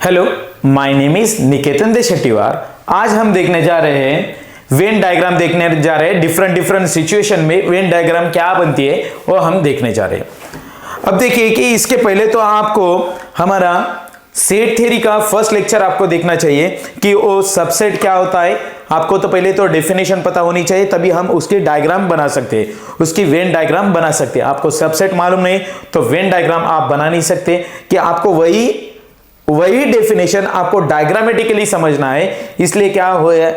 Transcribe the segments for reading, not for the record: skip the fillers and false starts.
Hello, my name is निकेतन देशेट्टीवार। आज हम देखने जा रहे हैं वेन डायग्राम देखने जा रहे हैं। डिफरेंट सिचुएशन में वेन डायग्राम क्या बनती है वो हम देखने जा रहे हैं। अब देखिए कि इसके पहले तो आपको हमारा सेट थ्योरी का फर्स्ट लेक्चर आपको देखना चाहिए कि वो सबसेट क्या होता है। आपको तो पहले तो डेफिनेशन पता होनी चाहिए, तभी हम उसकी डायग्राम बना सकते हैं, उसकी वेन डायग्राम बना सकते हैं। आपको सबसेट मालूम नहीं तो वेन डायग्राम आप बना नहीं सकते। कि आपको वही डेफिनेशन आपको डायग्रामेटिकली समझना है। इसलिए क्या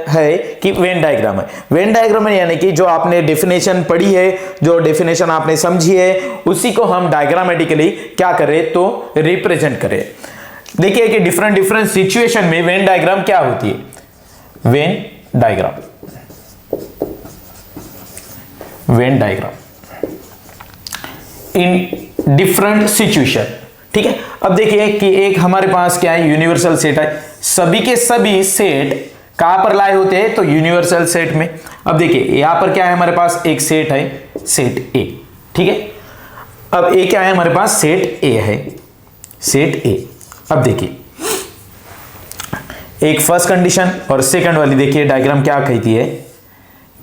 है कि वेन डायग्राम है। वेन डायग्राम है यानी कि जो आपने डेफिनेशन पढ़ी है, जो डेफिनेशन आपने समझी है, उसी को हम डायग्रामेटिकली क्या करें तो रिप्रेजेंट करें। देखिए कि डिफरेंट सिचुएशन में वेन डायग्राम क्या होती है। Venn diagram in different situation, ठीक है। अब देखिए कि एक हमारे पास क्या है, यूनिवर्सल सेट है। सभी के सभी सेट कहां पर लाए होते हैं तो यूनिवर्सल सेट में। अब देखिए यहां पर क्या है, हमारे पास एक सेट है, सेट ए, ठीक है। अब ए क्या है, हमारे पास सेट ए है, सेट ए। अब देखिए एक फर्स्ट कंडीशन और सेकंड वाली, देखिए डायग्राम क्या कहती है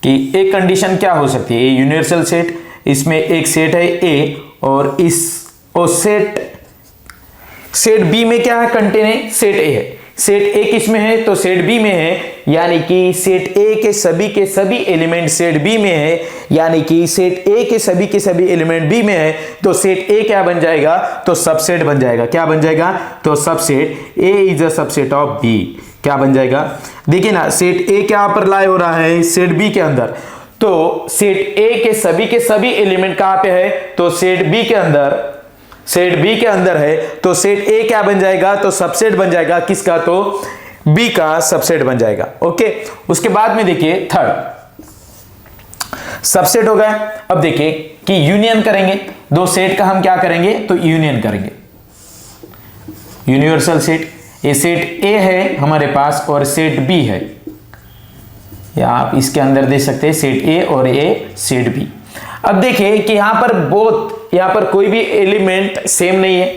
कि एक कंडीशन क्या हो सकती है, ए यूनिवर्सल सेट, इसमें एक सेट है ए और सेट बी में क्या है, कंटेन है, सेट ए है। सेट ए किसमें है तो सेट बी में है, यानी कि सेट ए के सभी एलिमेंट सेट बी में है, यानी कि सेट ए के सभी एलिमेंट बी में है। तो सेट ए क्या बन जाएगा तो सबसेट बन जाएगा। क्या बन जाएगा तो subset, A is a subset of B. क्या बन जाएगा, देखिए ना, सेट ए क्या पर लाए हो रहा है सेट बी के अंदर। तो सेट ए के सभी एलिमेंट कहां पे है तो सेट बी के अंदर, सेट बी के अंदर है। तो सेट ए क्या बन जाएगा तो सबसेट बन जाएगा, किसका तो बी का सबसेट बन जाएगा। ओके, उसके बाद में देखिए थर्ड सबसेट हो गया। अब देखिए कि यूनियन करेंगे दो सेट का, हम क्या करेंगे तो यूनियन करेंगे। यूनिवर्सल सेट, ये सेट ए है हमारे पास और सेट बी है, या आप इसके अंदर दे सकते हैं सेट ए और ए सेट बी। अब देखिए कि यहां पर कोई भी एलिमेंट सेम नहीं है,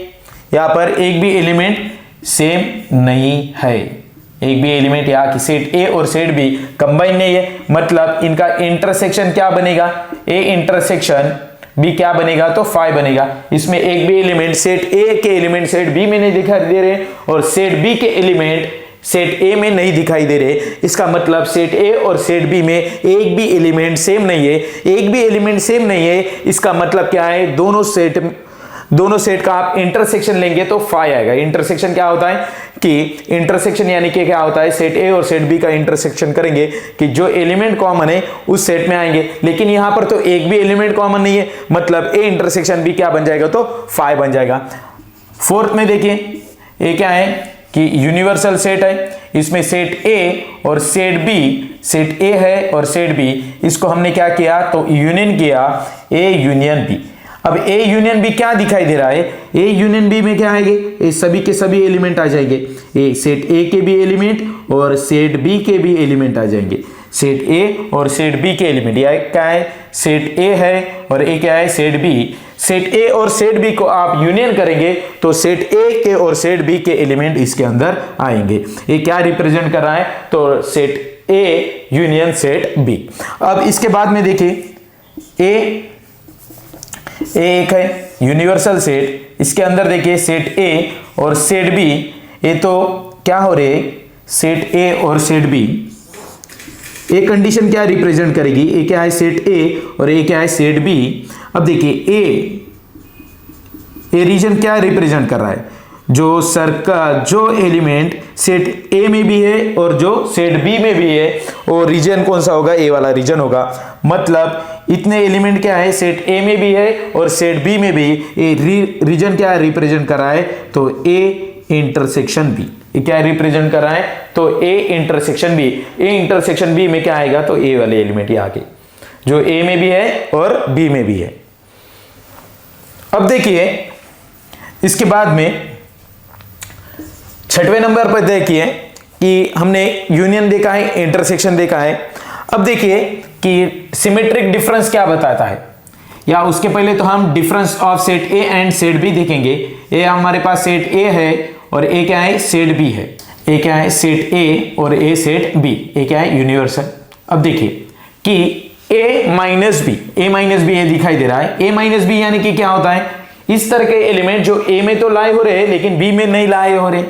यहां पर एक भी एलिमेंट सेम नहीं है, एक भी एलिमेंट यहाँ की सेट ए और सेट बी कंबाइन नहीं है। मतलब इनका इंटरसेक्शन क्या बनेगा, ए इंटरसेक्शन बी क्या बनेगा तो 5 बनेगा। इसमें एक भी एलिमेंट सेट ए के एलिमेंट सेट बी में नहीं दिखाई दे रहे और सेट बी के एलिमेंट सेट ए में नहीं दिखाई दे रहे। इसका मतलब सेट ए और सेट बी में एक भी एलिमेंट सेम नहीं है। एक भी एलिमेंट सेम नहीं है, इसका मतलब क्या है, दोनों सेट का आप इंटरसेक्शन लेंगे तो 5 आएगा। इंटरसेक्शन क्या होता है कि इंटरसेक्शन यानी कि क्या होता है, सेट ए और सेट बी का इंटरसेक्शन करेंगे कि जो एलिमेंट कॉमन है उस सेट में आएंगे। लेकिन यहां पर तो एक भी एलिमेंट कॉमन नहीं है, मतलब ए इंटरसेक्शन बी क्या बन जाएगा तो 5 बन जाएगा। फोर्थ में देखिए ये क्या है कि यूनिवर्सल सेट है, इसमें सेट ए और सेट बी, सेट ए है और सेट बी, इसको हमने क्या किया तो यूनियन किया, ए यूनियन बी। अब ए यूनियन बी क्या दिखाई दे रहा है, ए यूनियन बी में क्या आएंगे, ये सभी के सभी एलिमेंट आ जाएंगे। ए सेट ए के भी एलिमेंट और सेट बी के भी एलिमेंट आ जाएंगे। सेट ए और सेट बी के एलिमेंट, यह क्या है सेट ए है और ए क्या है सेट बी। सेट ए और सेट बी को आप यूनियन करेंगे तो सेट ए के और सेट बी के एलिमेंट इसके अंदर आएंगे। ये क्या रिप्रेजेंट कर रहा है तो set A union set B. अब इसके बाद में देखिए ए एक है यूनिवर्सल सेट, इसके अंदर देखिए सेट ए और सेट बी, ये तो क्या हो रहे सेट ए और सेट बी। ए कंडीशन क्या रिप्रेजेंट करेगी, ए क्या है सेट ए और ए क्या है सेट बी। अब देखिए ए रीजन क्या रिप्रेजेंट कर रहा है, जो सर्कल जो एलिमेंट सेट ए में भी है और जो सेट बी में भी है, वो रीजन कौन सा होगा, ए वाला रीजन होगा। मतलब इतने एलिमेंट क्या है सेट ए में भी है और सेट बी में भी, ए रीजन क्या रिप्रेजेंट कर रहा है तो ए इंटरसेक्शन बी। ये क्या रिप्रेजेंट कर रहा है तो A intersection B. A intersection B में क्या आएगा तो ए वाले एलिमेंट ये आगे जो ए में भी है और बी में भी है। अब देखिए इसके बाद में छठवें नंबर पर देखिए कि हमने यूनियन देखा है, इंटरसेक्शन देखा है। अब देखिए कि सिमेट्रिक डिफरेंस क्या बताता है, या उसके पहले तो हम difference of set A and set B देखेंगे। ए हमारे पास सेट ए है और ए क्या है, सेट बी है। ए क्या है, सेट ए और ए सेट बी। ए क्या है, यूनिवर्सल। अब देखिए कि ए माइनस बी, ए माइनस बी ये दिखाई दे रहा है। ए माइनस बी यानी कि क्या होता है, इस तरह के एलिमेंट जो ए में तो लाए हो रहे हैं लेकिन बी में नहीं लाए हो रहे।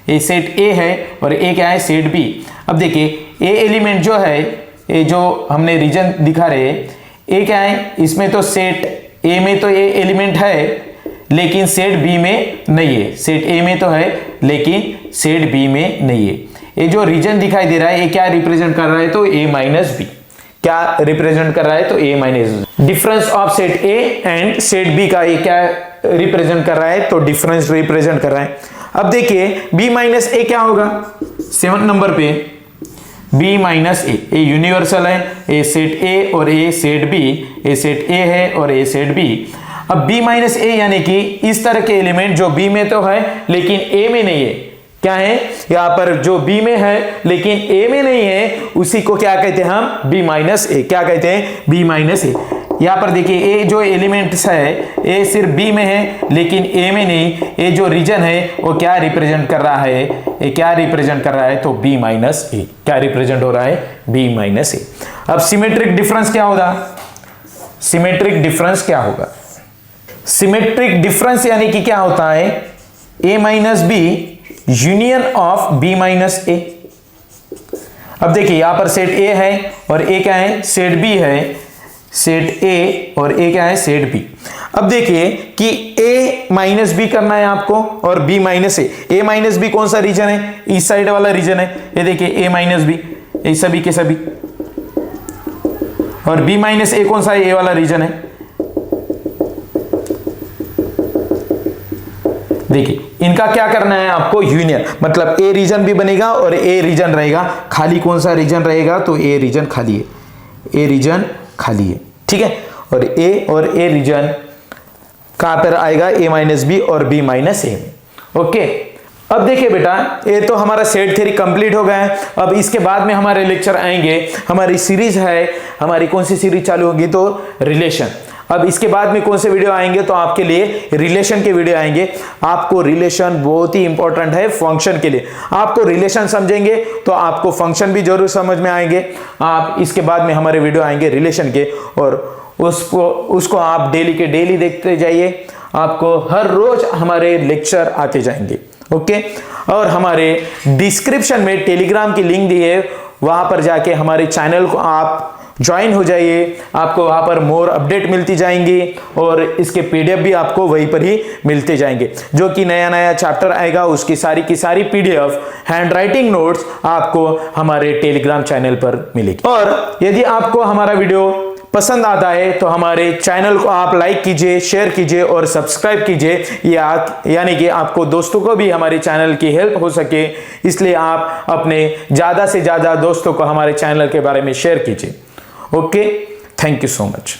ये सेट ए है और ए क्या है, सेट बी। अब देखिए ए एलिमेंट जो है, ये जो हमने रीजन दिखा रहे हैं, ए क्या है, इसमें तो सेट ए में तो ए एलिमेंट है लेकिन सेट बी में नहीं है। सेट ए में तो है लेकिन सेट बी में नहीं है। ये जो रीजन दिखाई दे रहा है ये क्या रिप्रेजेंट कर रहा है, तो ए माइनस बी। क्या रिप्रेजेंट कर रहा है, तो A minus. Difference of set A and set B का ये क्या रिप्रेजेंट कर रहा है, तो डिफरेंस रिप्रेजेंट कर रहा है। अब देखिए बी माइनस ए क्या होगा, 7 नंबर पे b माइनस ए यूनिवर्सल है। ए सेट ए और a set B, a set A है और ए सेट बी। अब b माइनस ए यानी कि इस तरह के एलिमेंट जो b में तो है लेकिन a में नहीं है। क्या है, यहां पर जो b में है लेकिन a में नहीं है, उसी को क्या कहते हैं हम, b माइनस ए। क्या कहते हैं, b माइनस ए। यहां पर देखिए a जो एलिमेंट्स है, a सिर्फ b में है लेकिन a में नहीं। a जो रीजन है वो क्या रिप्रेजेंट कर रहा है, ये क्या रिप्रेजेंट कर रहा है, तो b माइनस ए। क्या रिप्रेजेंट हो रहा है, b माइनस ए। अब सिमेट्रिक डिफरेंस क्या होगा, सिमेट्रिक डिफरेंस क्या होगा, सिमेट्रिक डिफरेंस यानी कि क्या होता है, a minus B union of b minus A. अब देखिए यहां पर सेट a है और a क्या है, सेट b है। सेट a और a क्या है, सेट b। अब देखिए कि a माइनस बी करना है आपको और b minus A. a minus B कौन सा रीजन है, इस साइड वाला रीजन है। ये देखिए a माइनस बी, ये सभी के सभी। और b माइनस ए कौन सा है, a वाला रीजन है। देखिए इनका क्या करना है आपको, यूनियन। मतलब ए रीजन भी बनेगा और ए रीजन रहेगा खाली। कौन सा रीजन रहेगा, तो ए रीजन खाली है, ए रीजन खाली है, ठीक है। और ए रीजन कहां पर आएगा, ए माइनस बी और बी माइनस ए में। ओके, अब देखिए बेटा ये तो हमारा सेट थ्योरी कंप्लीट हो गया है। अब इसके बाद में हमारे लेक्चर आएंगे, हमारी सीरीज है, हमारी कौन सी सीरीज चालू होगी, तो रिलेशन। अब इसके बाद में कौन से वीडियो आएंगे, तो आपके लिए रिलेशन के वीडियो आएंगे। आपको रिलेशन बहुत ही इंपॉर्टेंट है फंक्शन के लिए। आपको रिलेशन समझेंगे तो आपको फंक्शन भी जरूर समझ में आएंगे। आप इसके बाद में हमारे वीडियो आएंगे रिलेशन के, और उसको आप डेली के डेली देखते जाइए। आपको हर रोज हमारे लेक्चर आते जाएंगे। ओके, और हमारे डिस्क्रिप्शन में टेलीग्राम की लिंक दी है, वहां पर जाके हमारे चैनल को आप ज्वाइन हो जाइए। आपको वहां पर मोर अपडेट मिलती जाएंगी और इसके पीडीएफ भी आपको वहीं पर ही मिलते जाएंगे। जो कि नया नया चैप्टर आएगा उसकी सारी की सारी पीडीएफ, हैंड राइटिंग नोट्स आपको हमारे टेलीग्राम चैनल पर मिलेगी। और यदि आपको हमारा वीडियो पसंद आता है तो हमारे चैनल को आप लाइक कीजिए, शेयर कीजिए और सब्सक्राइब कीजिए, यानी कि आपको दोस्तों को भी हमारे चैनल की हेल्प हो सके। इसलिए आप अपने ज़्यादा से ज़्यादा दोस्तों को हमारे चैनल के बारे में शेयर कीजिए। Okay, thank you so much.